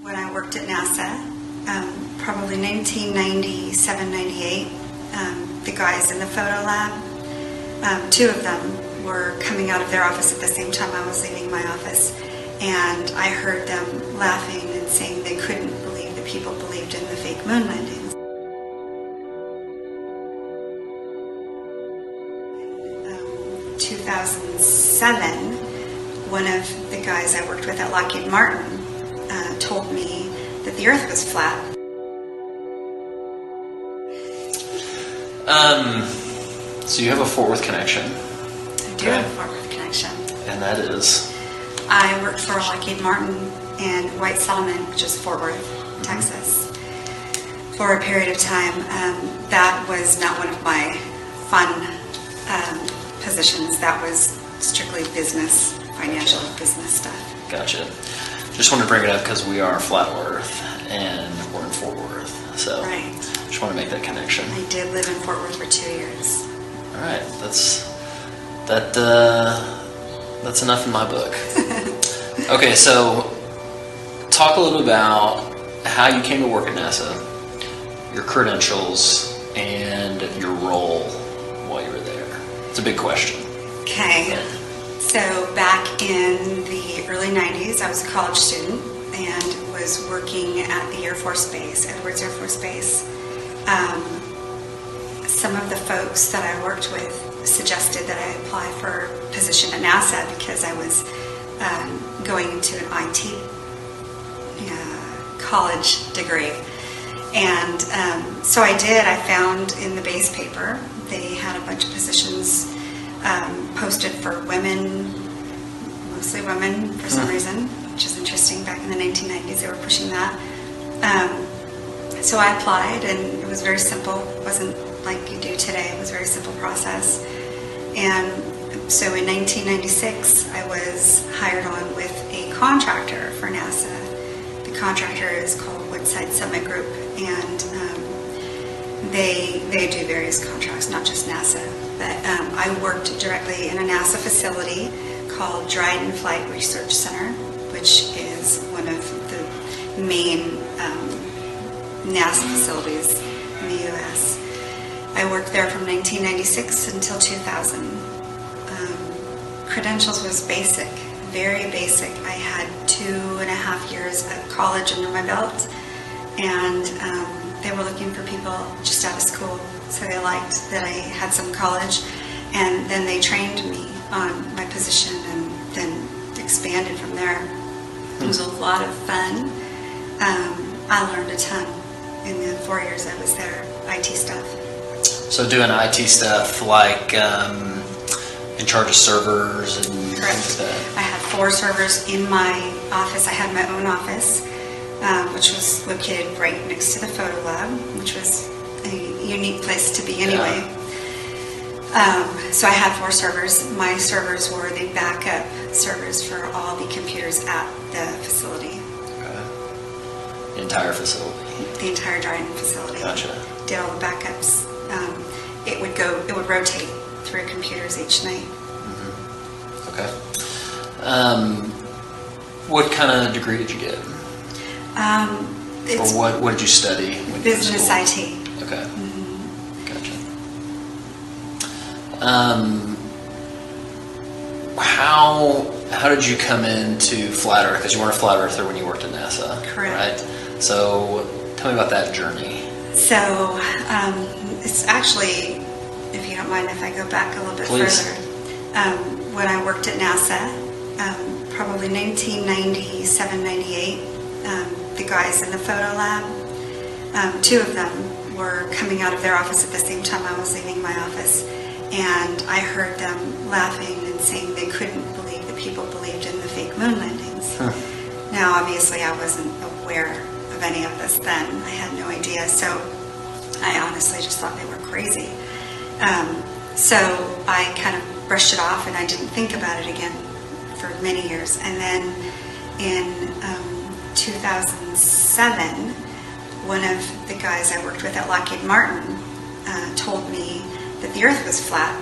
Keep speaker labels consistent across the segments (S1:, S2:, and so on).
S1: When I worked at NASA, probably 1997, 98, the guys in the photo lab, two of them were coming out of their office at the same time I was leaving my office, and I heard them laughing and saying they couldn't believe that people believed in the fake moon landings. 2007, one of the guys I worked with at Lockheed Martin told me that the Earth was flat.
S2: So you have a Fort Worth connection.
S1: I do have a Fort Worth connection.
S2: And that is?
S1: I worked for Lockheed Martin in White Settlement, which is Fort Worth, Texas, for a period of time. That was not one of my fun positions. That was strictly business, financial business stuff.
S2: Gotcha. Just want to bring it up because we are Flat Earth and we're in Fort Worth. So
S1: right.
S2: Just want to make that connection.
S1: I did live in Fort Worth for 2 years.
S2: All right. That's enough in my book. Okay, so talk a little about how you came to work at NASA, your credentials, and your role while you were there. It's a big question.
S1: Okay. So back in the early 90s, I was a college student and was working at the Air Force Base, Edwards Air Force Base. Some of the folks that I worked with suggested that I apply for a position at NASA because I was going into an IT college degree. And so I did. I found in the base paper, they had a bunch of positions posted for women, mostly women for some reason, which is interesting. Back in the 1990s, they were pushing that. So I applied, and it was very simple. It wasn't like you do today. It was a very simple process. And so in 1996, I was hired on with a contractor for NASA. The contractor is called Woodside Summit Group, and they do various contracts, not just NASA. But I worked directly in a NASA facility called Dryden Flight Research Center, which is one of the main NASA facilities in the U.S. I worked there from 1996 until 2000. Credentials was basic, very basic. I had 2.5 years of college under my belt, and they were looking for people just out of school, so they liked that I had some college, and then they trained me on my position and then expanded from there. It was a lot of fun. I learned a ton in the 4 years I was there, IT stuff.
S2: So doing IT stuff like in charge of servers and things like that?
S1: I had 4 servers in my office. I had my own office, which was located right next to the photo lab, which was a unique place to be anyway. So I had 4 servers. My servers were the backup servers for all the computers at the facility.
S2: Okay. The entire facility?
S1: The entire Dryden facility.
S2: Gotcha.
S1: Did all the backups. It would rotate through computers each night.
S2: Mm-hmm. Okay. What kind of degree did you get? Or what did you study?
S1: Business IT.
S2: Okay.
S1: Mm-hmm.
S2: Gotcha. How did you come into Flat Earth? Because you weren't a Flat Earther when you worked at NASA.
S1: Correct.
S2: Right? So tell me about that journey.
S1: So it's actually, if you don't mind if I go back a little bit further, when I worked at NASA, probably 1997, 98, the guys in the photo lab, 2 of them were coming out of their office at the same time I was leaving my office, and I heard them laughing and saying they couldn't believe that people believed in the fake moon landings. Huh. Now, obviously, I wasn't aware of any of this then. I had no idea, so I honestly just thought they were crazy. So I kind of brushed it off, and I didn't think about it again for many years. And then in 2007, one of the guys I worked with at Lockheed Martin told me that the Earth was flat,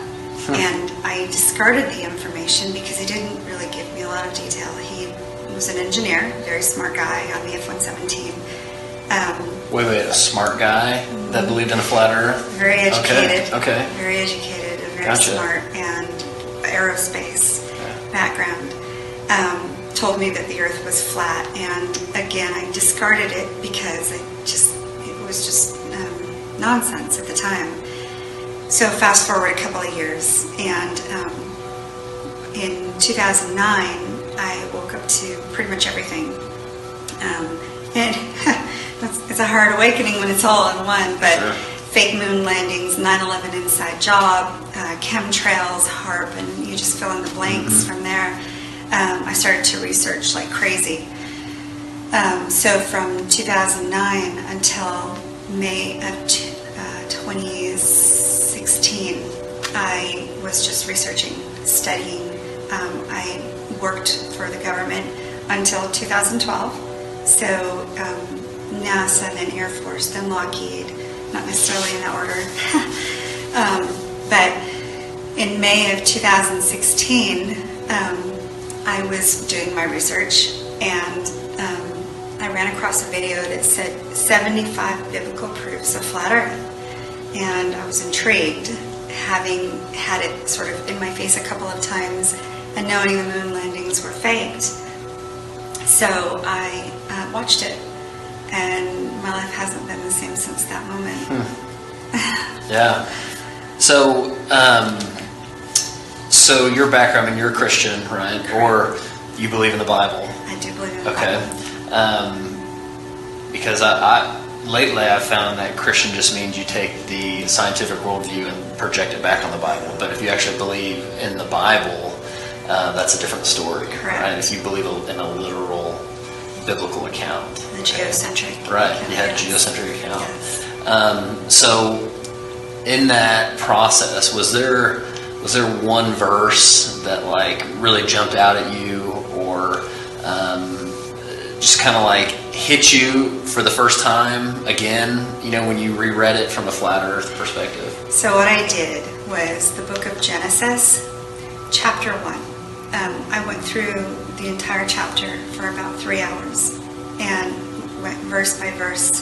S1: and I discarded the information because he didn't really give me a lot of detail. He was an engineer, very smart guy on the F-117.
S2: Wait, a smart guy that believed in a flat Earth?
S1: Very educated.
S2: Okay.
S1: Very educated and very
S2: Gotcha.
S1: smart, and aerospace background. Told me that the Earth was flat, and again, I discarded it because it was just nonsense at the time. So fast forward a couple of years, and in 2009, I woke up to pretty much everything. And it's a hard awakening when it's all in one, but
S2: Sure.
S1: fake moon landings, 9/11 inside job, chemtrails, HARP, and you just fill in the blanks from there. I started to research like crazy. So from 2009 until May of 2016, I was just researching, studying. I worked for the government until 2012. So NASA, then Air Force, then Lockheed, not necessarily in that order. But in May of 2016, I was doing my research, and I ran across a video that said 75 biblical proofs of flat Earth. And I was intrigued, having had it sort of in my face a couple of times and knowing the moon landings were faked. So I watched it, and my life hasn't been the same since that moment.
S2: Yeah. So, so your background, I mean, you're a Christian, right?
S1: Correct.
S2: Or you believe in the Bible?
S1: I do believe in the
S2: Okay.
S1: Bible.
S2: Because I lately I've found that Christian just means you take the scientific worldview and project it back on the Bible. But if you actually believe in the Bible, that's a different story.
S1: Correct.
S2: Right? If you believe in a literal biblical account.
S1: The geocentric.
S2: Right.
S1: account,
S2: You had a
S1: yes.
S2: geocentric account.
S1: Yes.
S2: So in that process, was there one verse that like really jumped out at you, or just kind of like hit you for the first time again, when you reread it from a flat Earth perspective?
S1: So what I did was the book of Genesis, chapter 1. I went through the entire chapter for about 3 hours and went verse by verse,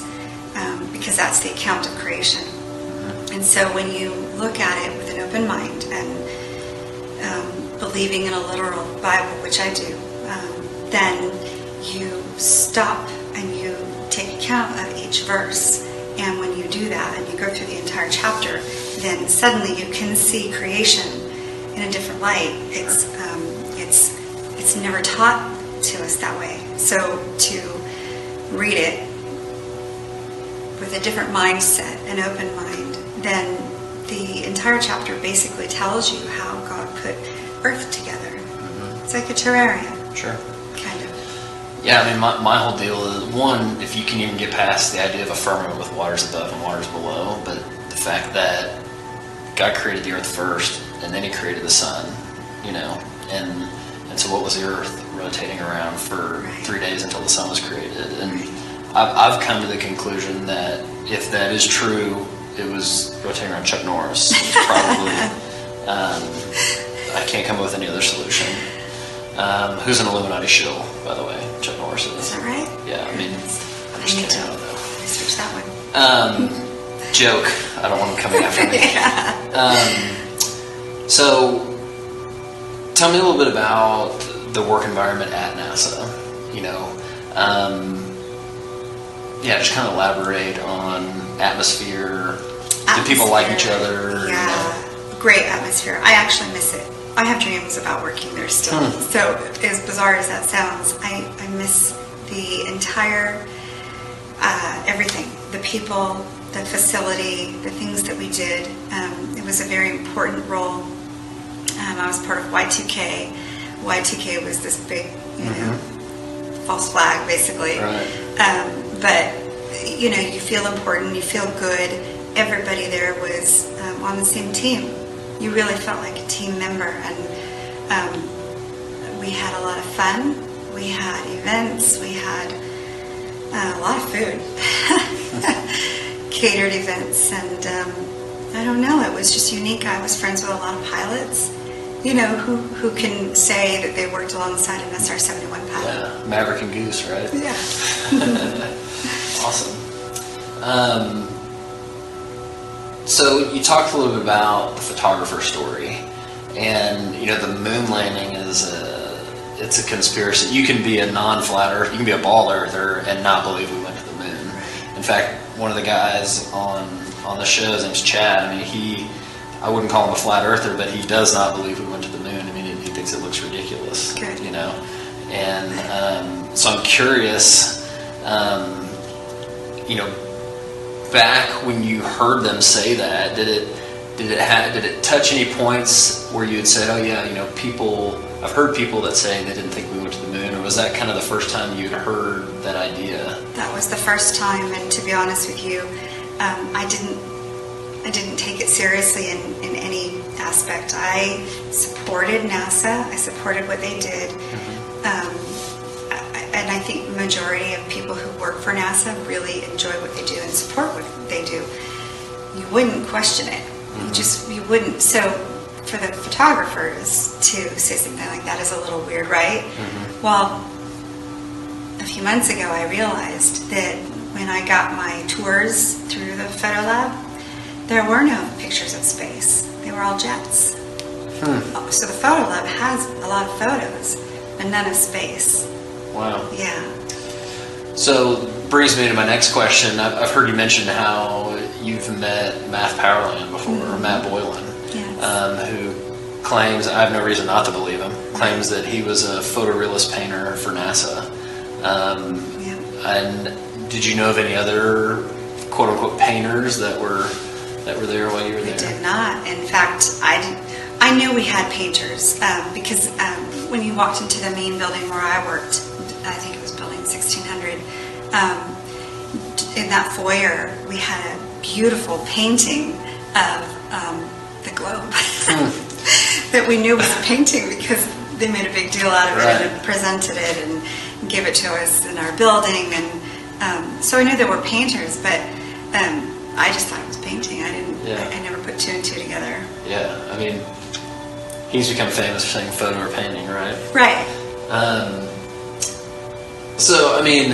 S1: because that's the account of creation. And so when you look at it with an open mind and believing in a literal Bible, which I do, then you stop and you take account of each verse. And when you do that and you go through the entire chapter, then suddenly you can see creation in a different light. It's never taught to us that way. So to read it with a different mindset, an open mind, then the entire chapter basically tells you how God put Earth together. It's like a terrarium.
S2: Sure.
S1: Kind of.
S2: Yeah, I mean, my whole deal is, one, if you can even get past the idea of a firmament with waters above and waters below, but the fact that God created the earth first, and then he created the sun, and so what was the earth rotating around for 3 days until the sun was created? And I've come to the conclusion that if that is true, it was rotating around Chuck Norris. It was probably, I can't come up with any other solution. Who's an Illuminati shill, by the way? Chuck Norris is.
S1: Is that right?
S2: Yeah, I mean, I'm
S1: I
S2: just
S1: need
S2: kidding.
S1: to
S2: I don't know.
S1: research that one.
S2: Joke. I don't want him coming after me. So, tell me a little bit about the work environment at NASA. Just kind of elaborate on atmosphere. Do people like each other?
S1: Yeah, great atmosphere. I actually miss it. I have dreams about working there still. So as bizarre as that sounds, I miss the entire, everything. The people, the facility, the things that we did. It was a very important role. I was part of Y2K. Y2K was this big, false flag, basically.
S2: Right.
S1: But, you feel important, you feel good. Everybody there was on the same team. You really felt like a team member, and we had a lot of fun. We had events. We had a lot of food, catered events, and I don't know. It was just unique. I was friends with a lot of pilots, who can say that they worked alongside an SR-71 pilot?
S2: Yeah, Maverick and Goose, right?
S1: Yeah.
S2: Awesome. So you talked a little bit about the photographer story, and the moon landing it's a conspiracy. You can be a non-flat earther, you can be a ball earther and not believe we went to the moon. In fact, one of the guys on the show, his name's Chad. I mean, I wouldn't call him a flat earther, but he does not believe we went to the moon. I mean, he thinks it looks ridiculous.
S1: Good.
S2: And so I'm curious. Back when you heard them say that, did it touch any points where you had said, oh yeah, I've heard people that say they didn't think we went to the moon, or was that kind of the first time you'd heard that idea?
S1: That was the first time, and to be honest with you, I didn't take it seriously in any aspect. I supported NASA. I supported what they did. And I think the majority of people who work for NASA really enjoy what they do and support what they do. You wouldn't question it. You wouldn't. So for the photographers to say something like that is a little weird, right? Well, a few months ago I realized that when I got my tours through the photo lab, there were no pictures of space. They were all jets. So the photo lab has a lot of photos, but none of space.
S2: Wow.
S1: Yeah.
S2: So brings me to my next question. I've heard you mention how you've met Matt Powerland before, or Matt Boylan, who claims, I have no reason not to believe him, claims that he was a photorealist painter for NASA. And did you know of any other quote-unquote painters that were there while you were there?
S1: I did not. In fact, I knew we had painters because when you walked into the main building where I worked, I think it was building 1600, in that foyer we had a beautiful painting of the globe that we knew was a painting because they made a big deal out of it and presented it and gave it to us in our building, and so I knew there were painters, but I just thought it was painting. I never put two and two together.
S2: Yeah, I mean, he's become famous for saying photo or painting, right?
S1: Right.
S2: So, I mean,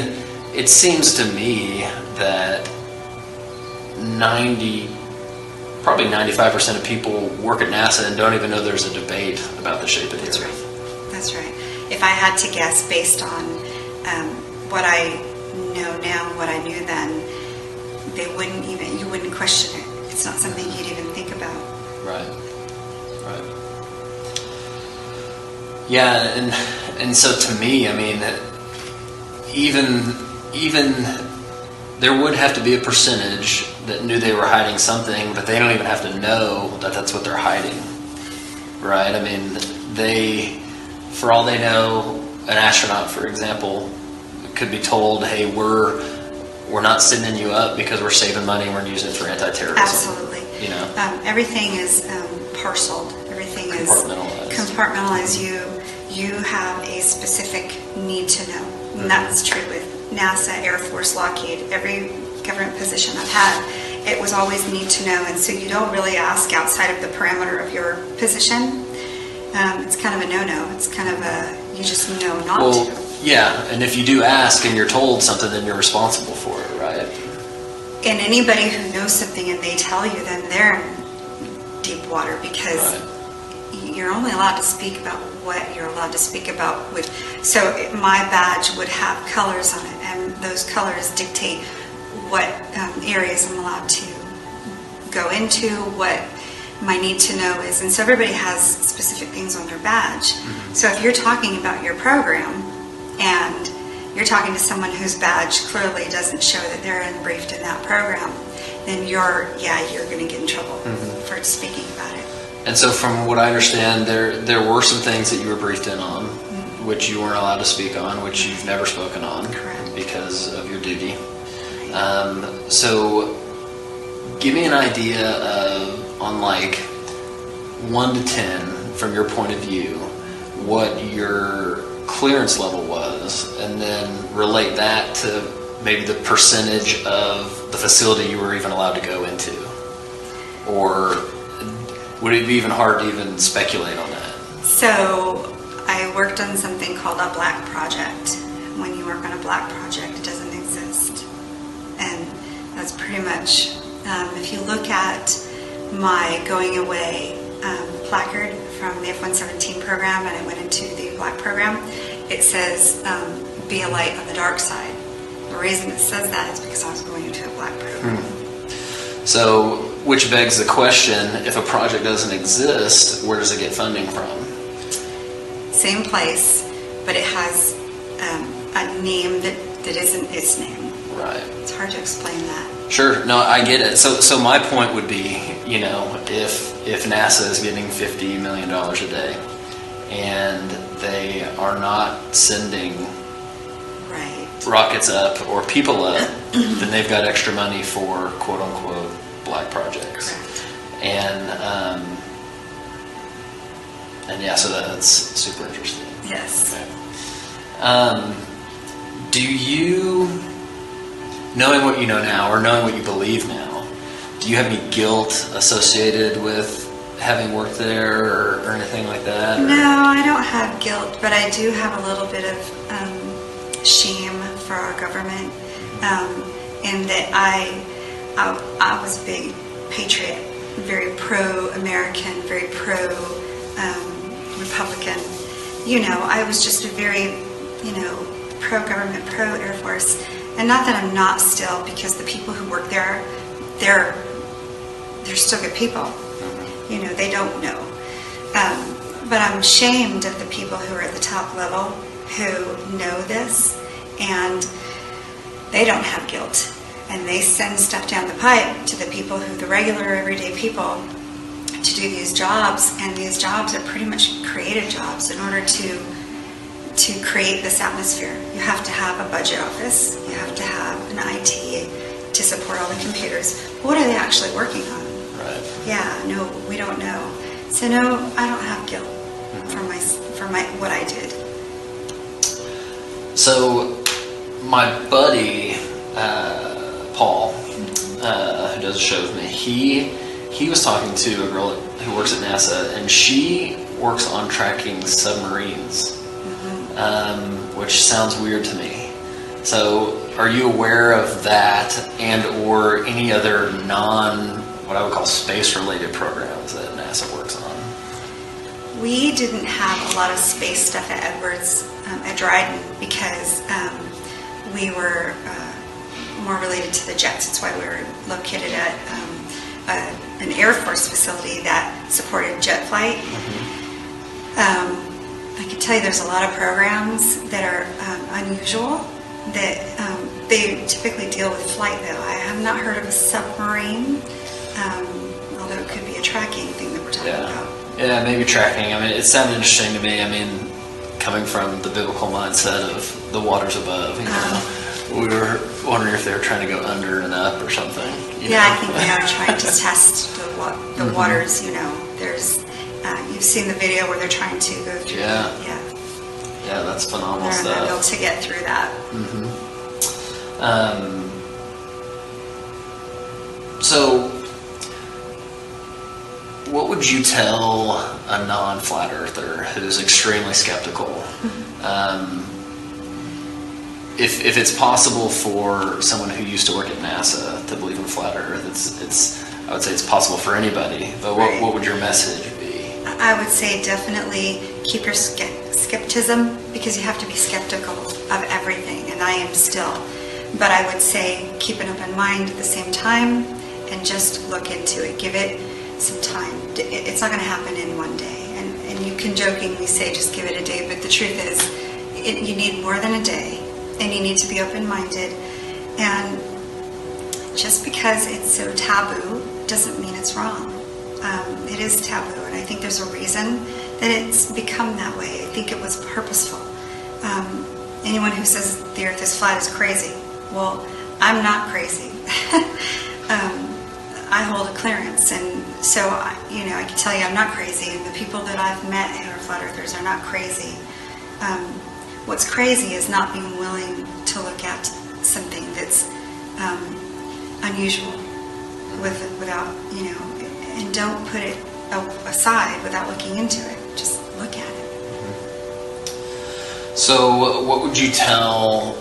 S2: it seems to me that probably 95% of people work at NASA and don't even know there's a debate about the shape of the Earth.
S1: That's right. If I had to guess based on what I know now and what I knew then, you wouldn't question it. It's not something you'd even think about.
S2: Right. Yeah, and so to me, I mean, even there would have to be a percentage that knew they were hiding something, but they don't even have to know that that's what they're hiding, right? I mean, for all they know, an astronaut, for example, could be told, hey, we're not sending you up because we're saving money and we're using it for anti-terrorism.
S1: Absolutely. Everything is parceled. Everything is compartmentalized. You have a specific need to know. And that's true with NASA, Air Force, Lockheed, every government position I've had. It was always need to know, and so you don't really ask outside of the parameter of your position. It's kind of a no-no. It's kind of you just know not to.
S2: Yeah, and if you do ask and you're told something, then you're responsible for it, right?
S1: And anybody who knows something and they tell you, then they're in deep water because you're only allowed to speak about what you're allowed to speak about. So my badge would have colors on it, and those colors dictate what areas I'm allowed to go into, what my need to know is. And so everybody has specific things on their badge. So if you're talking about your program and you're talking to someone whose badge clearly doesn't show that they're briefed in that program, then you're going to get in trouble for speaking about it.
S2: And so from what I understand, there were some things that you were briefed in on, which you weren't allowed to speak on, which you've never spoken on.
S1: Correct.
S2: Because of your duty. So give me an idea on like 1 to 10, from your point of view, what your clearance level was, and then relate that to maybe the percentage of the facility you were even allowed to go into. Or would it be even hard to even speculate on that?
S1: So I worked on something called a black project. When you work on a black project, it doesn't exist. And that's pretty much, if you look at my going away placard from the F-117 program, and I went into the black program, it says, be a light on the dark side. The reason it says that is because I was going into a black program.
S2: So, which begs the question, if a project doesn't exist, where does it get funding from?
S1: Same place, but it has a name that isn't its name.
S2: Right.
S1: It's hard to explain that.
S2: Sure. No, I get it. So my point would be, if NASA is getting $50 million a day and they are not sending rockets up or people up, then they've got extra money for quote unquote black projects.
S1: Correct.
S2: And yeah, so that's super interesting.
S1: Yes.
S2: Okay. Do you, knowing what you know now or knowing what you believe now, do you have any guilt associated with having worked there or anything like that? Or?
S1: No, I don't have guilt, but I do have a little bit of shame for our government, in that I was a big patriot, very pro-American, very pro-Republican. I was just a very, pro-government, pro-Air Force. And not that I'm not still, because the people who work there, they're still good people. They don't know. But I'm ashamed of the people who are at the top level who know this, and they don't have guilt. And they send stuff down the pipe to the people the regular everyday people, to do these jobs, and these jobs are pretty much creative jobs. In order to create this atmosphere, you have to have a budget office, you have to have an IT to support all the computers. What are they actually working on?
S2: Right.
S1: Yeah, no, we don't know. So no, I don't have guilt for what I did.
S2: So my buddy Paul, who does a show with me, he was talking to a girl who works at NASA, and she works on tracking submarines, which sounds weird to me. So are you aware of that and or any other what I would call space-related programs that NASA works on?
S1: We didn't have a lot of space stuff at Edwards, at Dryden, because we were more related to the jets. That's why we were located at an Air Force facility that supported jet flight. I can tell you there's a lot of programs that are unusual, that they typically deal with flight, though. I have not heard of a submarine, although it could be a tracking thing that we're talking about.
S2: Yeah, maybe tracking. I mean, it sounded interesting to me. I mean, coming from the biblical mindset of the waters above, we were wondering if they were trying to go under and up or something.
S1: I think they are trying to test the waters. There's you've seen the video where they're trying to go through.
S2: Yeah, that's phenomenal
S1: they're
S2: stuff.
S1: They're able to get through that.
S2: So, what would you tell a non-flat earther who's extremely skeptical? If it's possible for someone who used to work at NASA to believe in flat Earth, I would say it's possible for anybody. But what would your message be?
S1: I would say definitely keep your skepticism, because you have to be skeptical of everything, and I am still. But I would say keep an open mind at the same time, and just look into it. Give it some time. It's not going to happen in one day. And you can jokingly say just give it a day, but the truth is you need more than a day. And you need to be open-minded. And just because it's so taboo doesn't mean it's wrong. It is taboo, and I think there's a reason that it's become that way. I think it was purposeful. Anyone who says the earth is flat is crazy. Well, I'm not crazy. I hold a clearance, and so I can tell you I'm not crazy, and the people that I've met who are flat earthers are not crazy. What's crazy is not being willing to look at something that's unusual without, and don't put it aside without looking into it. Just look at
S2: So, what would you tell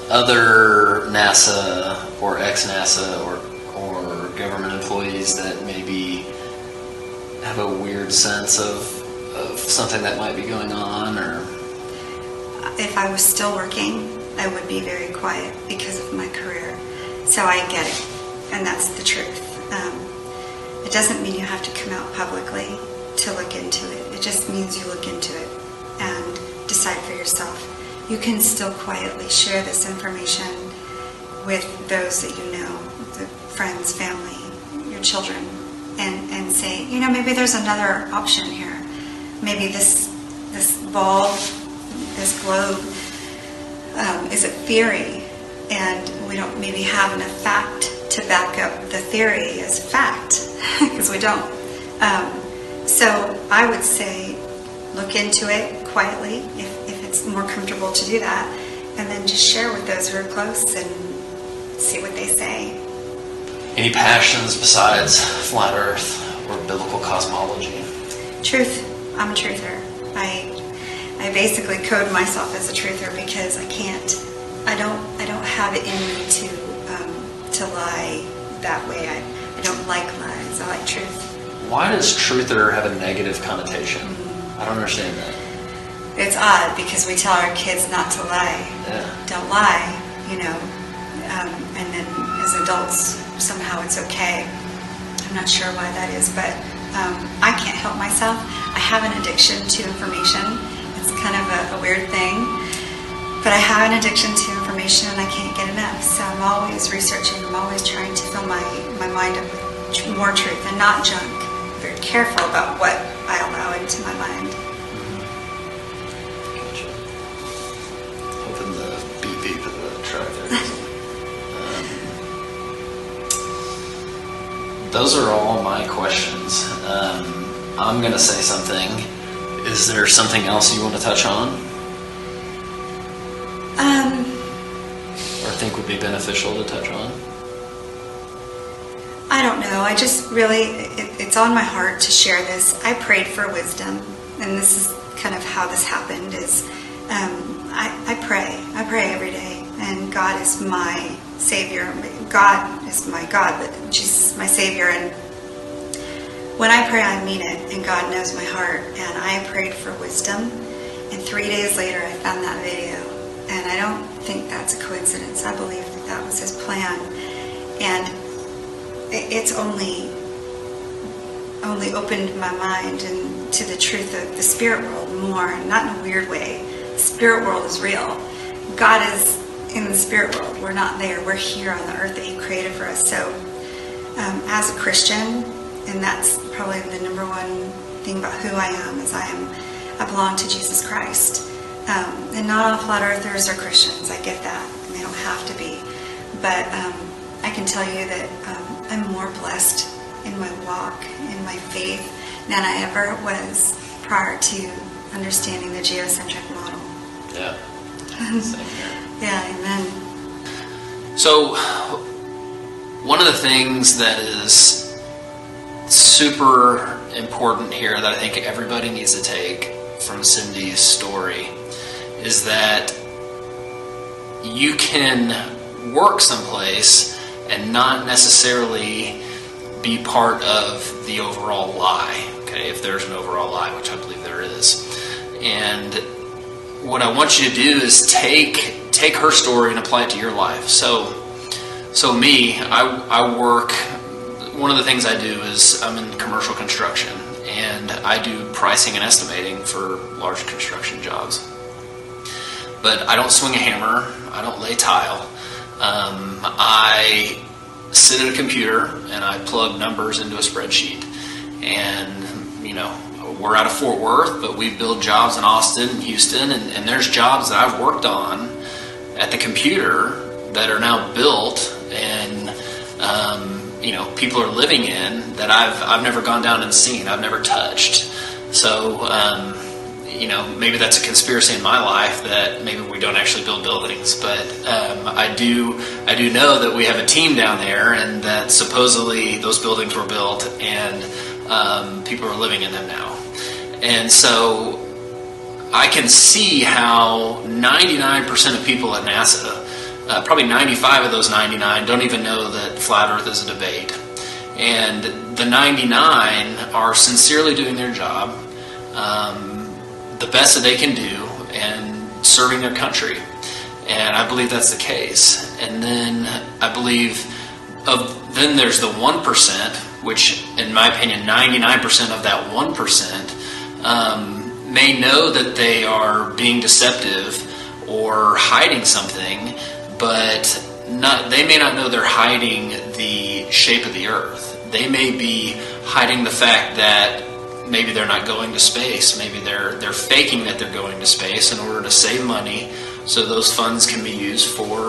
S2: other NASA or ex-NASA or government employees that maybe have a weird sense of something that might be going on? Or
S1: if I was still working, I would be very quiet because of my career. So I get it, and that's the truth. It doesn't mean you have to come out publicly to look into it. It just means you look into it and decide for yourself. You can still quietly share this information with those that you know, the friends, family, your children, and say, maybe there's another option here. Maybe this ball, this globe, is a theory, and we don't maybe have enough fact to back up the theory as fact, because we don't. So I would say look into it quietly if it's more comfortable to do that, and then just share with those who are close and see what they say.
S2: Any passions besides flat Earth or biblical cosmology?
S1: Truth. I'm a truther. I basically code myself as a truther because I don't have it in me to lie that way. I don't like lies. I like truth.
S2: Why does truther have a negative connotation? I don't understand that.
S1: It's odd because we tell our kids not to lie.
S2: Yeah.
S1: Don't lie, and then as adults, somehow it's okay. I'm not sure why that is, but I can't help myself. I have an addiction to information. It's kind of a weird thing, but I have an addiction to information and I can't get enough. So I'm always researching. I'm always trying to fill my mind up with more truth and not junk. I'm very careful about what I allow into my mind.
S2: Gotcha. Hoping the beep of the truck there. Those are all my questions. I'm going to say something. Is there something else you want to touch on? Or think would be beneficial to touch on?
S1: I don't know. I just really, it's on my heart to share this. I prayed for wisdom, and this is kind of how this happened. Is I pray. I pray every day, and God is my Savior. God is my God, but Jesus is my Savior. And when I pray, I mean it, and God knows my heart. And I prayed for wisdom, and 3 days later, I found that video. And I don't think that's a coincidence. I believe that was His plan. And it's only opened my mind and to the truth of the spirit world more, not in a weird way. The spirit world is real. God is in the spirit world. We're not there. We're here on the earth that He created for us. So as a Christian, and that's probably the number one thing about who I am, is I belong to Jesus Christ. And not all flat earthers are Christians. I get that. And they don't have to be. But I can tell you that I'm more blessed in my walk, in my faith, than I ever was prior to understanding the geocentric model.
S2: Yeah. Same here.
S1: Yeah, amen.
S2: So, one of the things that is super important here that I think everybody needs to take from Cyndi's story is that you can work someplace and not necessarily be part of the overall lie, okay, if there's an overall lie, which I believe there is. And what I want you to do is take her story and apply it to your life. So me, I work, one of the things I do is I'm in commercial construction, and I do pricing and estimating for large construction jobs. But I don't swing a hammer, I don't lay tile. I sit at a computer and I plug numbers into a spreadsheet. And, we're out of Fort Worth, but we build jobs in Austin and Houston, and there's jobs that I've worked on at the computer that are now built and, people are living in that I've never gone down and seen, I've never touched. So, maybe that's a conspiracy in my life that maybe we don't actually build buildings, but I do know that we have a team down there, and that supposedly those buildings were built and people are living in them now. And so I can see how 99% of people at NASA, probably 95 of those 99, don't even know that flat Earth is a debate. And the 99 are sincerely doing their job, the best that they can do, and serving their country. And I believe that's the case. And then I believe then there's the 1%, which in my opinion, 99% of that 1% may know that they are being deceptive or hiding something, but they may not know they're hiding the shape of the Earth. They may be hiding the fact that maybe they're not going to space. Maybe they're faking that they're going to space in order to save money, so those funds can be used for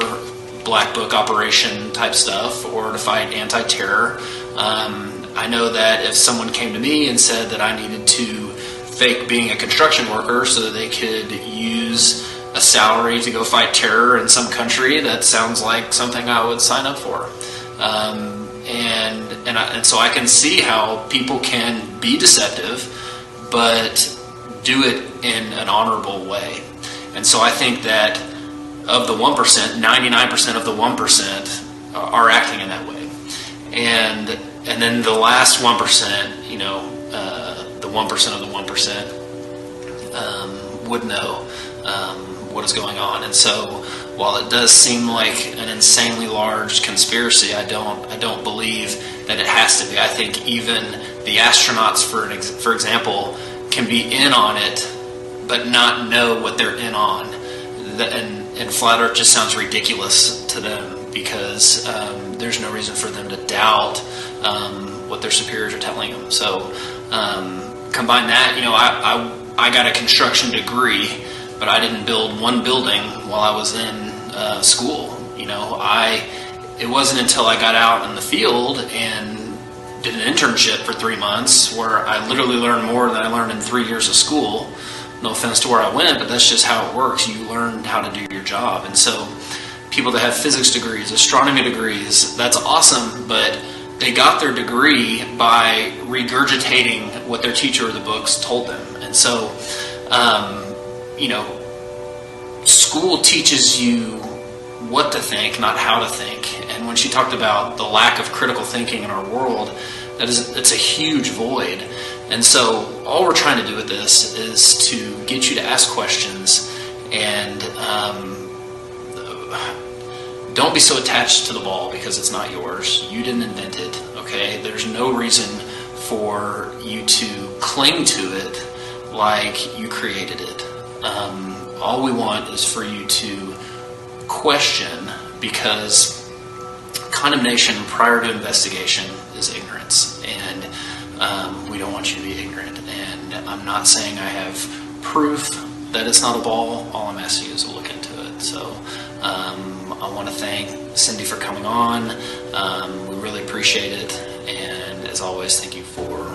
S2: black book operation type stuff or to fight anti-terror. I know that if someone came to me and said that I needed to fake being a construction worker so that they could use a salary to go fight terror in some country, that sounds like something I would sign up for. And so I can see how people can be deceptive, but do it in an honorable way. And so I think that of the 1%, 99% of the 1% are acting in that way. And then the last 1%, the 1% of the 1% would know what is going on. And so while it does seem like an insanely large conspiracy, I don't believe that it has to be. I think even the astronauts, for example, can be in on it, but not know what they're in on. And flat Earth just sounds ridiculous to them because there's no reason for them to doubt what their superiors are telling them. So combine that, I got a construction degree, but I didn't build one building while I was in school. It wasn't until I got out in the field and did an internship for 3 months where I literally learned more than I learned in 3 years of school. No offense to where I went, but that's just how it works. You learn how to do your job. And so people that have physics degrees, astronomy degrees, that's awesome, but they got their degree by regurgitating what their teacher or the books told them. And so, school teaches you what to think, not how to think. And when she talked about the lack of critical thinking in our world, it's a huge void. And so all we're trying to do with this is to get you to ask questions and don't be so attached to the ball because it's not yours. You didn't invent it, okay? There's no reason for you to cling to it like you created it. All we want is for you to question, because condemnation prior to investigation is ignorance, and we don't want you to be ignorant. And I'm not saying I have proof that it's not a ball. All I'm asking you is to look into it. So I want to thank Cyndi for coming on. We really appreciate it, and as always, thank you for